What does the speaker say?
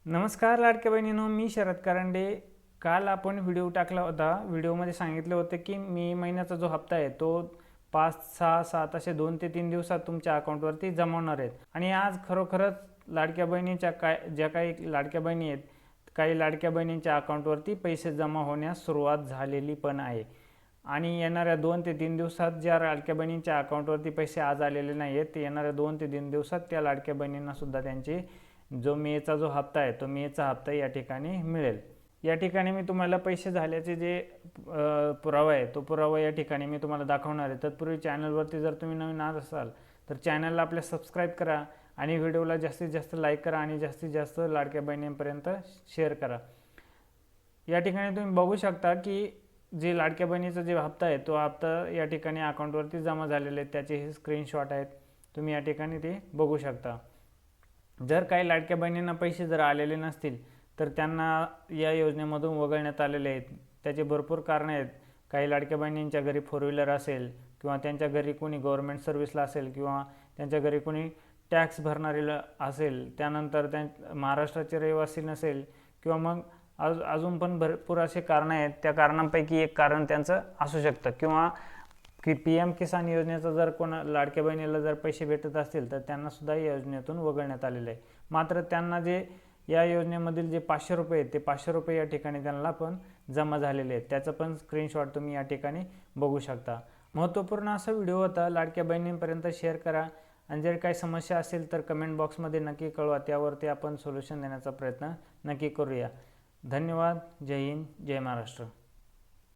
नमस्कार लाडक्या बहिणींनो, मी शरद कारंडे. काल आपण व्हिडिओ टाकला होता. व्हिडिओमध्ये सांगितले होते की मे महिन्याचा जो हप्ता आहे तो 5, 6, 7 असे 2 ते 3 दिवसात तुमच्या अकाउंटवरती जमा होणार आहेत. आणि आज खरोखरच लाडक्या बहिणीच्या ज्या काही लाडक्या बहिणी आहेत, काही लाडक्या बहिणींच्या अकाउंटवरती पैसे जमा होण्यास सुरुवात झालेली पण आहे. आणि येणाऱ्या 2 ते 3 दिवसात ज्या लाडक्या बहिणींच्या अकाउंटवरती पैसे आज आलेले नाही आहेत, ते येणाऱ्या 2 ते 3 दिवसात त्या लाडक्या बहिणींनासुद्धा त्यांची जो मेचा जो हप्ता आहे तो मेचा हप्ता या ठिकाणी मिळेल. या ठिकाणी मी तुम्हाला पैसे झाल्याचे जे पुरावा आहे तो पुरावा या ठिकाणी मी तुम्हाला दाखवणार आहे. तत्पूर्वी चॅनलवरती जर तुम्ही नवीन आत असाल तर चॅनलला आपल्या सबस्क्राईब करा आणि व्हिडिओला जास्तीत जास्त लाईक करा आणि जास्तीत जास्त लाडक्या बहिणींपर्यंत शेअर करा. या ठिकाणी तुम्ही बघू शकता की जे लाडक्या बहिणीचा जे हप्ता आहे तो हप्ता या ठिकाणी अकाउंटवरती जमा झालेले आहेत. त्याचे हे स्क्रीनशॉट आहेत, तुम्ही या ठिकाणी ते बघू शकता. जर काही लाडक्या बहिणींना पैसे जर आलेले नसतील तर त्यांना या योजनेमधून वगळण्यात आलेले आहेत. त्याचे भरपूर कारणं आहेत. काही लाडक्या बहिणींच्या घरी 4 व्हीलर असेल किंवा त्यांच्या घरी कोणी गव्हर्नमेंट सर्व्हिसला असेल किंवा त्यांच्या घरी कोणी टॅक्स भरणारेला असेल, त्यानंतर महाराष्ट्राचे रहिवासी नसेल किंवा मग अजून पण भरपूर असे कारणं आहेत. त्या कारणांपैकी एक कारण त्यांचं असू शकतं किंवा की PM किसान योजनेचा जर कोणा लाडक्या बहिणीला जर पैसे भेटत असतील तर त्यांनासुद्धा या योजनेतून वगळण्यात आलेलं आहे. मात्र त्यांना जे या योजनेमधील जे 500 रुपये आहेत ते 500 रुपये या ठिकाणी त्यांना पण जमा झालेले आहेत. त्याचं पण स्क्रीनशॉट तुम्ही या ठिकाणी बघू शकता. महत्त्वपूर्ण असा व्हिडिओ होता. लाडक्या बहिणींपर्यंत शेअर करा आणि जर काही समस्या असेल तर कमेंट बॉक्समध्ये नक्की कळवा. त्यावरती आपण सोल्युशन देण्याचा प्रयत्न नक्की करूया. धन्यवाद. जय हिंद, जय महाराष्ट्र.